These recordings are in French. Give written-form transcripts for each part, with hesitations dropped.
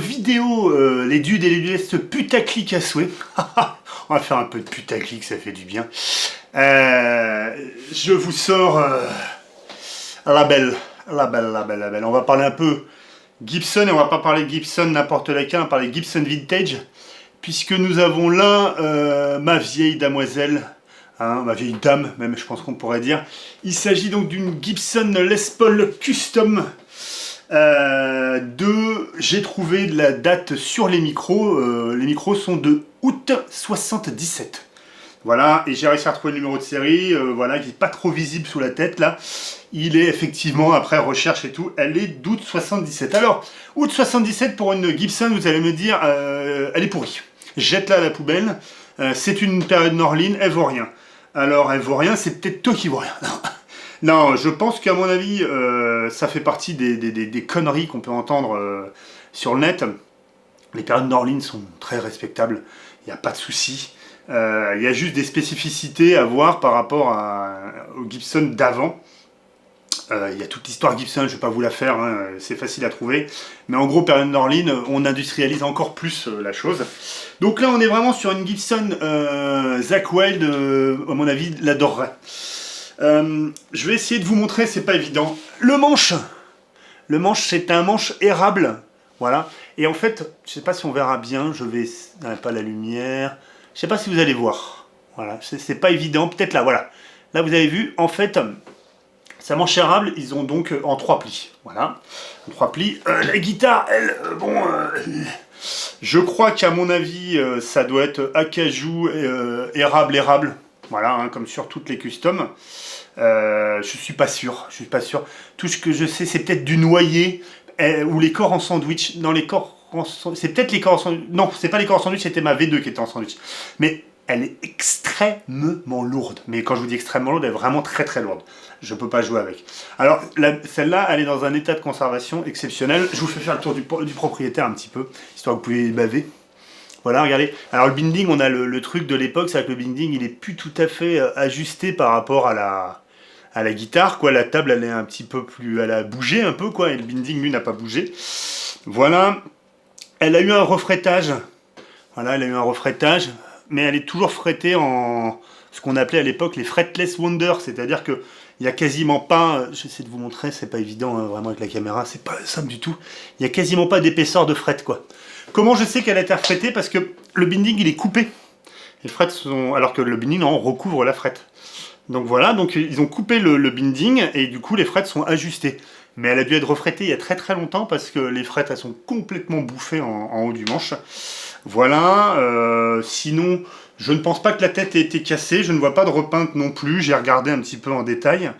Vidéo, les dudes et les dudes putaclic à souhait. On va faire un peu de putaclic, ça fait du bien. Je vous sors la belle. On va parler un peu Gibson, et on va pas parler Gibson n'importe lequel, on va parler Gibson Vintage, puisque nous avons là ma vieille damoiselle, hein, ma vieille dame, même je pense qu'on pourrait dire. Il s'agit donc d'une Gibson Les Paul Custom. J'ai trouvé de la date sur les micros sont de août 77. Voilà, et j'ai réussi à retrouver le numéro de série, voilà, qui n'est pas trop visible sous la tête là. Il est effectivement, après recherche et tout, elle est d'août 77. Alors, août 77 pour une Gibson, vous allez me dire, elle est pourrie. Jette-la à la poubelle, c'est une période Norline, elle vaut rien. Alors, elle vaut rien, c'est peut-être toi qui vaut rien. Non, je pense qu'à mon avis, ça fait partie des conneries qu'on peut entendre sur le net. Les périodes d'Orline sont très respectables, il n'y a pas de souci. Il y a juste des spécificités à voir par rapport au Gibson d'avant. Il y a toute l'histoire Gibson, je ne vais pas vous la faire, hein, c'est facile à trouver. Mais en gros, période d'Orline, on industrialise encore plus la chose. Donc là, on est vraiment sur une Gibson Zakk Wylde, à mon avis, l'adorerait. Je vais essayer de vous montrer, c'est pas évident. Le manche, c'est un manche érable, voilà. Et en fait, je sais pas si on verra bien, pas la lumière, je sais pas si vous allez voir, voilà, c'est pas évident, peut-être là, voilà. Là, vous avez vu, en fait, sa manche érable, ils ont donc en 3 plis, voilà, en 3 plis. La guitare, elle, je crois qu'à mon avis, ça doit être acajou, érable, voilà, hein, comme sur toutes les customs. Je suis pas sûr. Tout ce que je sais, c'est peut-être du noyer ou les corps en sandwich. Dans les corps c'est peut-être les corps en sandwich. Non, c'est pas les corps en sandwich, c'était ma V2 qui était en sandwich. Mais elle est extrêmement lourde. Mais quand je vous dis extrêmement lourde, elle est vraiment très très lourde. Je peux pas jouer avec. Alors, celle-là, elle est dans un état de conservation exceptionnel. Je vous fais faire le tour du propriétaire un petit peu, histoire que vous pouvez baver. Voilà, regardez. Alors le binding, on a le truc de l'époque, c'est que le binding, il est plus tout à fait ajusté par rapport à la guitare, quoi. La table, elle est un petit peu plus, elle a bougé un peu, quoi. Et le binding, lui, n'a pas bougé. Voilà. Elle a eu un refrétage. Voilà, elle a eu un refrétage, mais elle est toujours frettée en ce qu'on appelait à l'époque les fretless wonder, c'est-à-dire que il y a quasiment pas, j'essaie de vous montrer, c'est pas évident, hein, vraiment avec la caméra, c'est pas simple du tout. Il y a quasiment pas d'épaisseur de fret, quoi. Comment je sais qu'elle a été refrétée? Parce que le binding, il est coupé. Les frets sont, alors que le binding, non, recouvre la frette. Donc voilà, donc ils ont coupé le binding et du coup les frettes sont ajustées. Mais elle a dû être refrétée il y a très très longtemps parce que les frettes, elles sont complètement bouffées en haut du manche. Voilà, sinon je ne pense pas que la tête ait été cassée, je ne vois pas de repeinte non plus, j'ai regardé un petit peu en détail.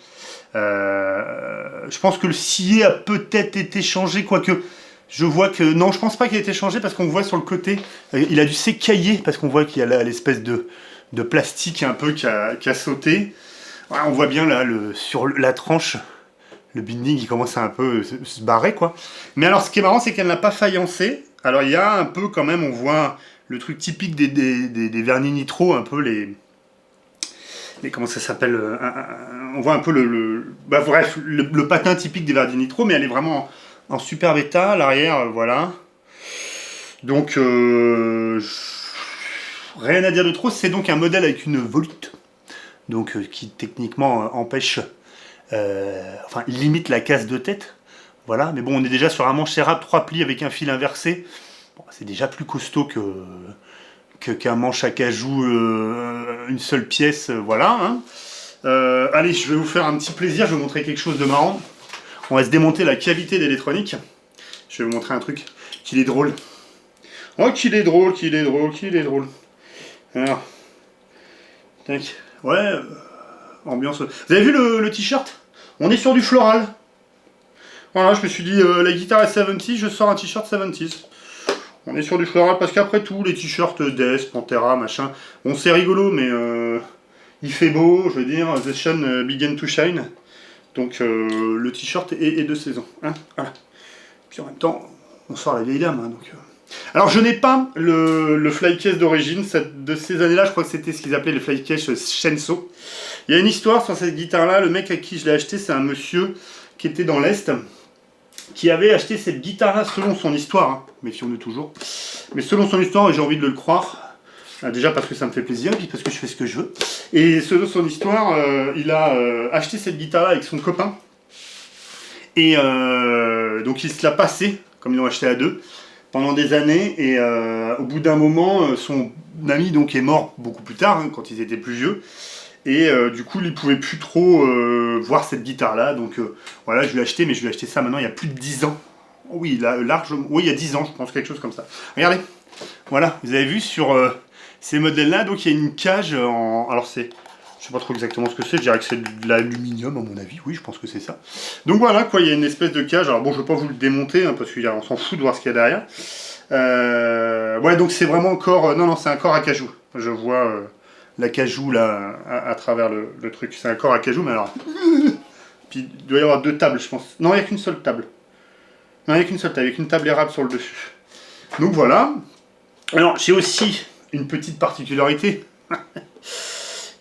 Je pense que le scié a peut-être été changé, quoique je vois que... Non, je pense pas qu'il ait été changé parce qu'on voit sur le côté, il a dû s'écailler parce qu'on voit qu'il y a l'espèce de plastique un peu qui a sauté. Voilà, on voit bien là, sur la tranche, le binding il commence à un peu se barrer, quoi. Mais alors ce qui est marrant, c'est qu'elle n'a pas faillancé. Alors il y a un peu quand même, on voit le truc typique des vernis nitro, un peu les comment ça s'appelle, on voit un peu le patin typique des vernis nitro, mais elle est vraiment en superbe état, à l'arrière, voilà. Donc rien à dire de trop, c'est donc un modèle avec une volute, donc qui techniquement empêche, limite la casse de tête, voilà. Mais bon, on est déjà sur un manche érable 3 plis avec un fil inversé. Bon, c'est déjà plus costaud qu'un manche à cajou, une seule pièce, voilà. Hein. Allez, je vais vous faire un petit plaisir, je vais vous montrer quelque chose de marrant. On va se démonter la cavité d'électronique. Je vais vous montrer un truc qu'il est drôle. Oh, qu'il est drôle. Alors, tac. Ouais, ambiance. Vous avez vu le t-shirt? On est sur du floral. Voilà, je me suis dit, la guitare est 70s, je sors un t-shirt 70s. On est sur du floral parce qu'après tout, les t-shirts Death, Pantera, machin, bon, c'est rigolo, mais il fait beau, je veux dire, the sun began to shine. Donc le t-shirt est de saison. Hein, voilà. Puis en même temps, on sort la vieille dame. Hein, donc, Alors je n'ai pas le flycase d'origine, de ces années-là, je crois que c'était ce qu'ils appelaient le flycase Shenso. Il y a une histoire sur cette guitare-là, le mec à qui je l'ai acheté, c'est un monsieur qui était dans l'Est. qui avait acheté cette guitare-là selon son histoire, hein, méfions-nous toujours, mais selon son histoire, et j'ai envie de le croire, déjà parce que ça me fait plaisir, et puis parce que je fais ce que je veux, et selon son histoire, il a acheté cette guitare-là avec son copain, et donc il se l'a passé, comme ils l'ont acheté à deux, pendant des années, et au bout d'un moment, son ami donc est mort beaucoup plus tard, hein, quand ils étaient plus vieux, et du coup il ne pouvait plus trop voir cette guitare là, donc voilà, je lui ai acheté, mais je lui ai acheté ça maintenant il y a plus de 10 ans. Oui, oui, il y a 10 ans, je pense, quelque chose comme ça. Regardez, voilà, vous avez vu sur ces modèles là, donc il y a une cage en... Alors c'est... Je sais pas trop exactement ce que c'est, je dirais que c'est de l'aluminium à mon avis, oui je pense que c'est ça. Donc voilà quoi, il y a une espèce de cage, alors bon je ne vais pas vous le démonter, hein, parce qu'on s'en fout de voir ce qu'il y a derrière. Ouais donc c'est vraiment encore, non c'est un corps à cajou, je vois l'acajou là à travers le truc, c'est un corps à cajou mais alors... Puis il doit y avoir deux tables je pense, non il n'y a qu'une seule table. Non il n'y a qu'une seule table, avec une table érable sur le dessus. Donc voilà, alors j'ai aussi une petite particularité.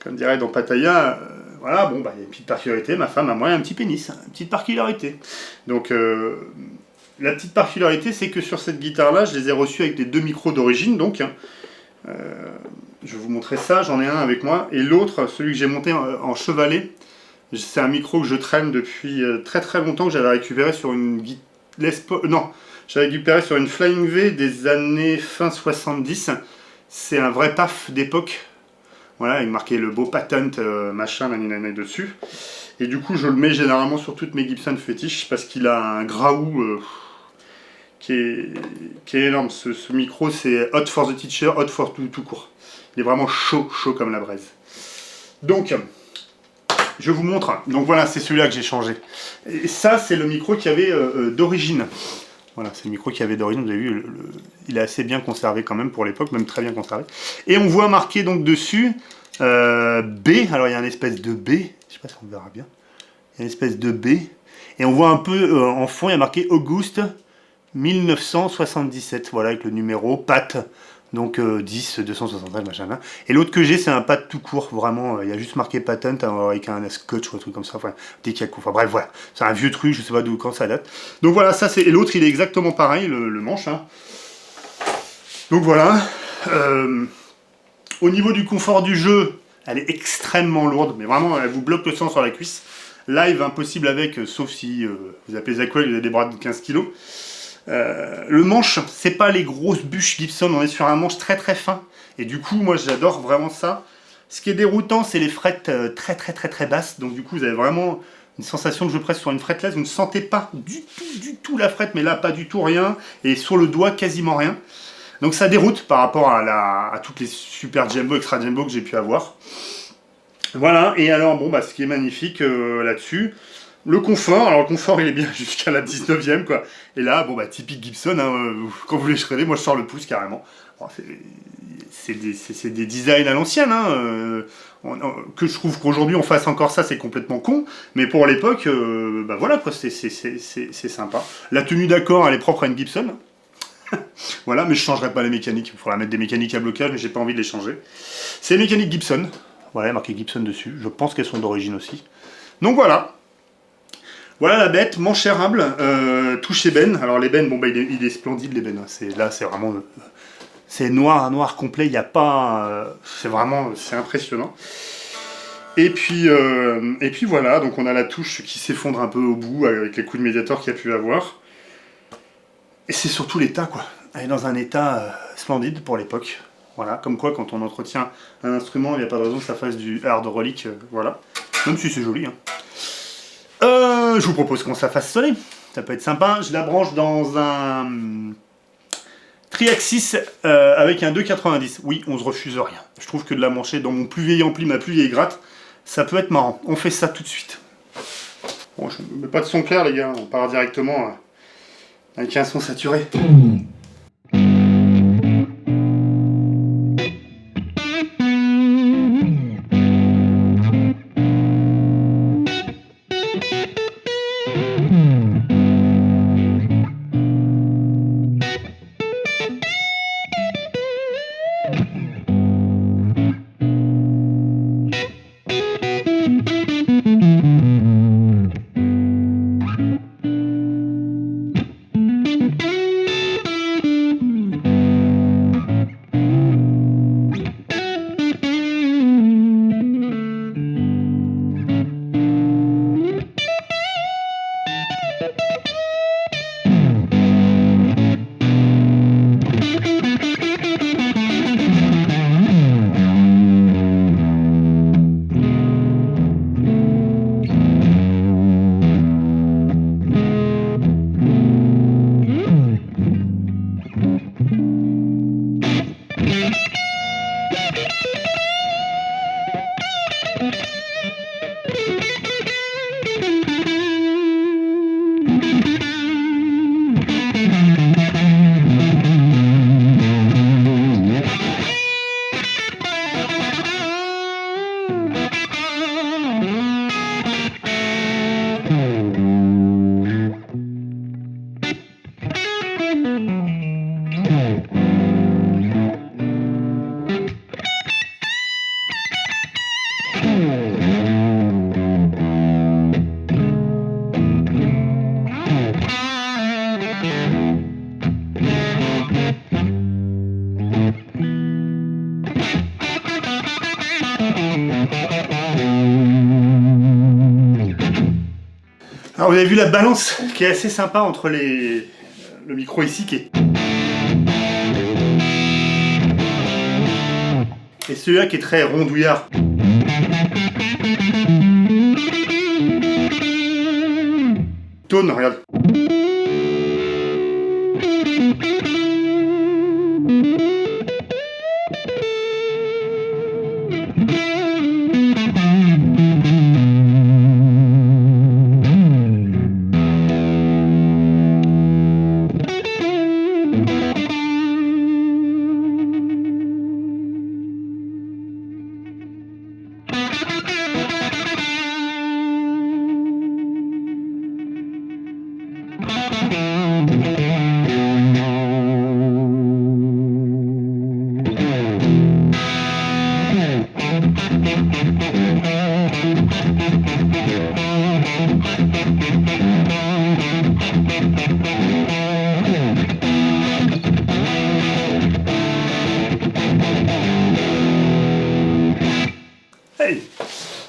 Comme dirait dans Pattaya, voilà, bon, bah, il y a une petite particularité, ma femme a moi un petit pénis, une petite particularité. Donc, la petite particularité, c'est que sur cette guitare-là, je les ai reçus avec les deux micros d'origine, donc, hein, je vais vous montrer ça, j'en ai un avec moi, et l'autre, celui que j'ai monté en chevalet, c'est un micro que je traîne depuis très très longtemps, que j'avais récupéré sur une j'avais récupéré sur une Flying V des années fin 70, c'est un vrai PAF d'époque. Voilà, il marquait le beau patent, machin, nanana dessus. Et du coup, je le mets généralement sur toutes mes Gibson fétiches parce qu'il a un graou qui est énorme. Ce micro, c'est hot for the teacher, hot for tout court. Il est vraiment chaud comme la braise. Donc, je vous montre. Donc voilà, c'est celui-là que j'ai changé. Et ça, c'est le micro qu'il y avait d'origine. Voilà, c'est le micro qu'il y avait d'origine, vous avez vu, il est assez bien conservé quand même pour l'époque, même très bien conservé. Et on voit marqué donc dessus B, alors il y a une espèce de B, je sais pas si on verra bien, il y a une espèce de B, et on voit un peu en fond, il y a marqué Auguste 1977, voilà, avec le numéro PAT, donc 10, 265, machin là. Et l'autre que j'ai, c'est un PAT tout court, vraiment, il y a juste marqué patent avec un scotch ou un truc comme ça, enfin, dès qu'il y a coup, enfin bref, voilà, c'est un vieux truc, je sais pas d'où quand ça date. Donc voilà, ça c'est, et l'autre il est exactement pareil, le manche, hein. Donc voilà, au niveau du confort du jeu, elle est extrêmement lourde, mais vraiment, elle vous bloque le sang sur la cuisse. Live, impossible avec, sauf si vous appelez Zackwell, vous avez des bras de 15 kg. Le manche, c'est pas les grosses bûches Gibson, on est sur un manche très très fin. Et du coup, moi j'adore vraiment ça. Ce qui est déroutant, c'est les frettes très basses. Donc du coup, vous avez vraiment une sensation de je presse sur une fretless. Vous ne sentez pas du tout la frette, mais là, pas du tout rien. Et sur le doigt, quasiment rien. Donc ça déroute par rapport à toutes les super Jumbo, extra Jumbo que j'ai pu avoir. Voilà, et alors, bon, bah, ce qui est magnifique là-dessus, le confort, alors le confort il est bien jusqu'à la 19e quoi. Et là, bon bah typique Gibson, hein, quand vous les shredez, moi je sors le pouce carrément. Bon, c'est des designs à l'ancienne, hein, que je trouve qu'aujourd'hui on fasse encore ça, c'est complètement con. Mais pour l'époque, bah voilà quoi, c'est sympa. La tenue d'accord, elle est propre à une Gibson. Voilà, mais je changerai pas les mécaniques. Il faudra mettre des mécaniques à blocage, mais j'ai pas envie de les changer. C'est les mécaniques Gibson. Voilà, il y a marqué Gibson dessus. Je pense qu'elles sont d'origine aussi. Donc voilà. Voilà la bête, manche érable, touche ébène. Alors l'ébène, bon bah il est splendide l'ébène. Là c'est vraiment, c'est noir complet. Il n'y a pas, c'est impressionnant. Et puis voilà, donc on a la touche qui s'effondre un peu au bout avec les coups de médiator qu'il y a pu avoir. Et c'est surtout l'état quoi. Elle est dans un état splendide pour l'époque. Voilà, comme quoi quand on entretient un instrument, il n'y a pas de raison que ça fasse du hard relic. Voilà, même si c'est joli. Hein. Je vous propose qu'on se la fasse sonner. Ça peut être sympa. Je la branche dans un triaxis avec un 2,90. Oui, on se refuse rien. Je trouve que de la brancher dans mon plus vieil ampli, ma plus vieille gratte, ça peut être marrant. On fait ça tout de suite. Bon, je ne mets pas de son clair, les gars. On part directement avec un son saturé. Alors vous avez vu la balance qui est assez sympa entre le micro ici qui est... et celui-là qui est très rondouillard. Tone, regarde. Hey.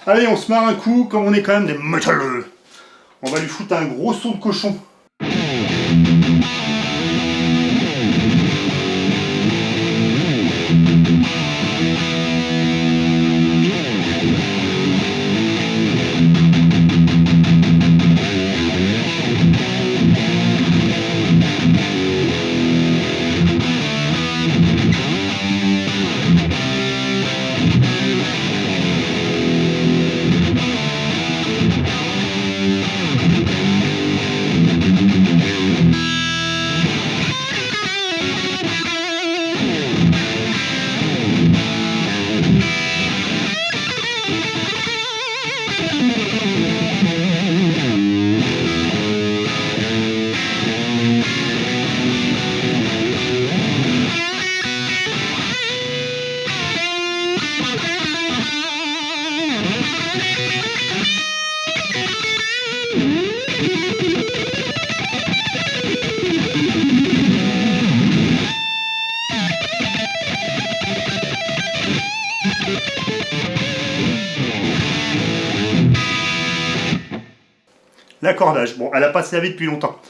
Allez, on se marre un coup, comme on est quand même des métalleux. On va lui foutre un gros son de cochon. L'accordage, bon, elle a pas servi depuis longtemps.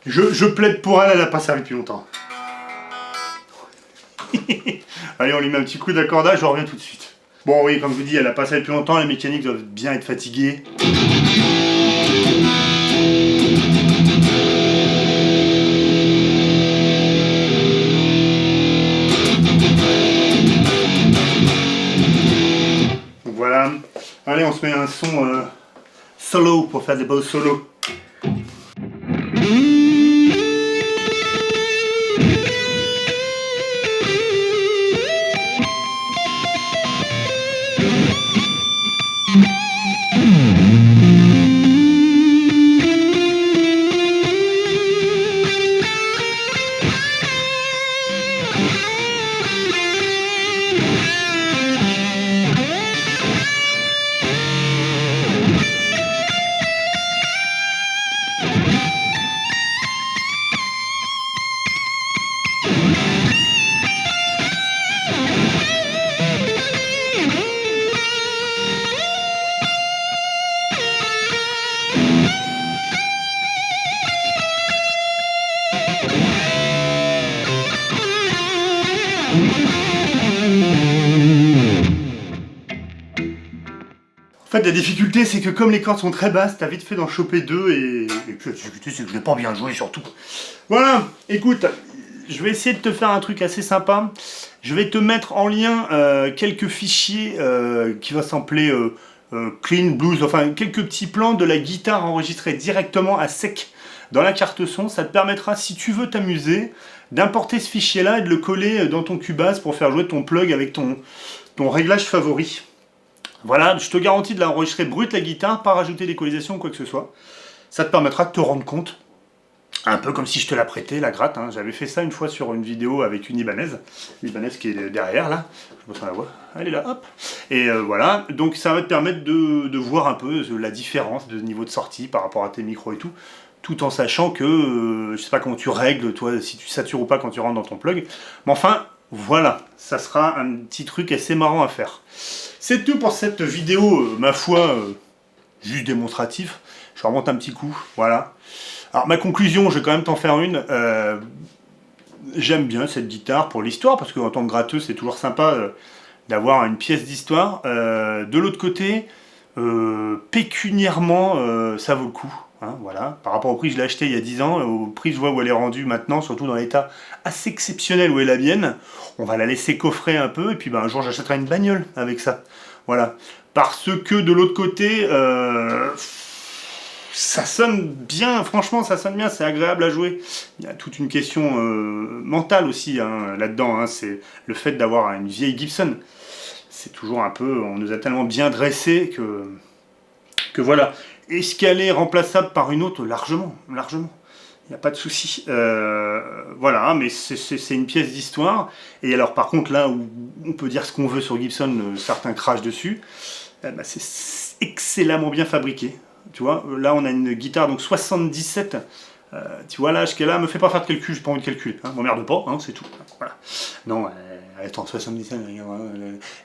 Je plaide pour elle, elle a pas servi depuis longtemps. Allez, on lui met un petit coup d'accordage, je reviens tout de suite. Bon oui, comme je vous dis, elle a pas servi depuis longtemps, les mécaniques doivent bien être fatiguées. Donc voilà. Allez, on se met un son solo pour faire des beaux solos. En fait, la difficulté, c'est que comme les cordes sont très basses, t'as vite fait d'en choper deux et puis la difficulté, c'est que je l'ai pas bien joué surtout. Voilà, écoute, je vais essayer de te faire un truc assez sympa. Je vais te mettre en lien quelques fichiers qui va s'appeler Clean Blues, enfin quelques petits plans de la guitare enregistrés directement à sec dans la carte son. Ça te permettra, si tu veux t'amuser, d'importer ce fichier-là et de le coller dans ton Cubase pour faire jouer ton plug avec ton réglage favori. Voilà, je te garantis de l'enregistrer brute la guitare, pas rajouter d'équalisation ou quoi que ce soit. Ça te permettra de te rendre compte, un peu comme si je te la prêtais, la gratte. Hein. J'avais fait ça une fois sur une vidéo avec une Ibanez qui est derrière là. Je me sens la voix. Elle est là, hop. Et voilà, donc ça va te permettre de voir un peu la différence de niveau de sortie par rapport à tes micros et tout en sachant que, je sais pas comment tu règles, toi, si tu satures ou pas quand tu rentres dans ton plug. Mais enfin, voilà, ça sera un petit truc assez marrant à faire. C'est tout pour cette vidéo, ma foi, juste démonstratif. Je remonte un petit coup, voilà. Alors ma conclusion, je vais quand même t'en faire une. J'aime bien cette guitare pour l'histoire, parce qu'en tant que gratteux, c'est toujours sympa d'avoir une pièce d'histoire. De l'autre côté, pécuniairement, ça vaut le coup. Hein, voilà. Par rapport au prix que je l'ai acheté il y a 10 ans, au prix je vois où elle est rendue maintenant, surtout dans l'état assez exceptionnel où est la mienne, on va la laisser coffrer un peu, et puis ben, un jour j'achèterai une bagnole avec ça. Voilà. Parce que de l'autre côté, ça sonne bien, franchement ça sonne bien, c'est agréable à jouer. Il y a toute une question mentale aussi hein, là-dedans, hein, c'est le fait d'avoir une vieille Gibson. C'est toujours un peu, on nous a tellement bien dressés que voilà. Est-ce qu'elle est remplaçable par une autre? Largement, largement. Il n'y a pas de souci. Voilà, mais c'est une pièce d'histoire. Et alors par contre, là où on peut dire ce qu'on veut sur Gibson, certains crachent dessus, c'est excellemment bien fabriqué. Tu vois, là on a une guitare donc 77. Tu vois l'âge qu'elle a, me fais pas faire de calcul, j'ai pas envie de calculer. Hein, m'emmerde pas, hein, c'est tout. Voilà. Non, attends, 77,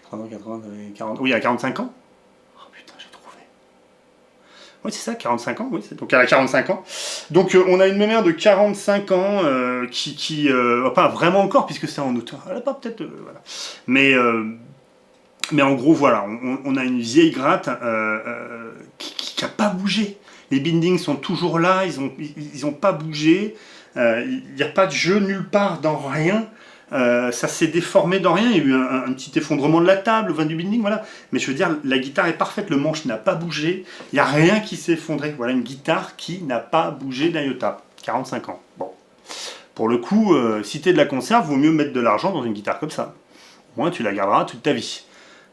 30, 80, 40. Oui, elle a 45 ans. Oh putain, j'ai trouvé. Oui, c'est ça, 45 ans, oui. Donc elle a 45 ans. Donc on a une mémère de 45 ans qui pas vraiment encore, puisque c'est en août. Elle a pas peut-être. Voilà. Mais en gros, voilà, on a une vieille gratte qui n'a pas bougé. Les bindings sont toujours là, ils ont pas bougé. Il n'y a pas de jeu nulle part dans rien. Ça s'est déformé dans rien. Il y a eu un petit effondrement de la table, du binding, voilà. Mais je veux dire, la guitare est parfaite, le manche n'a pas bougé. Il n'y a rien qui s'est effondré. Voilà une guitare qui n'a pas bougé d'un iota. 45 ans. Bon. Pour le coup, si t'es de la conserve, vaut mieux mettre de l'argent dans une guitare comme ça. Au moins, tu la garderas toute ta vie.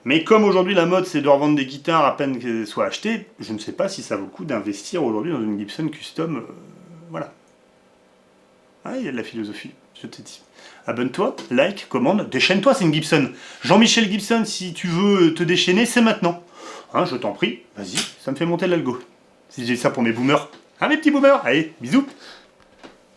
Mais comme aujourd'hui la mode c'est de revendre des guitares à peine qu'elles soient achetées, je ne sais pas si ça vaut le coup d'investir aujourd'hui dans une Gibson custom. Voilà. Ah, il y a de la philosophie, je te dis. Abonne-toi, like, commande, déchaîne-toi, c'est une Gibson. Jean-Michel Gibson, si tu veux te déchaîner, c'est maintenant. Hein, je t'en prie, vas-y, ça me fait monter l'algo. Si j'ai ça pour mes boomers. Ah, mes petits boomers, allez, bisous.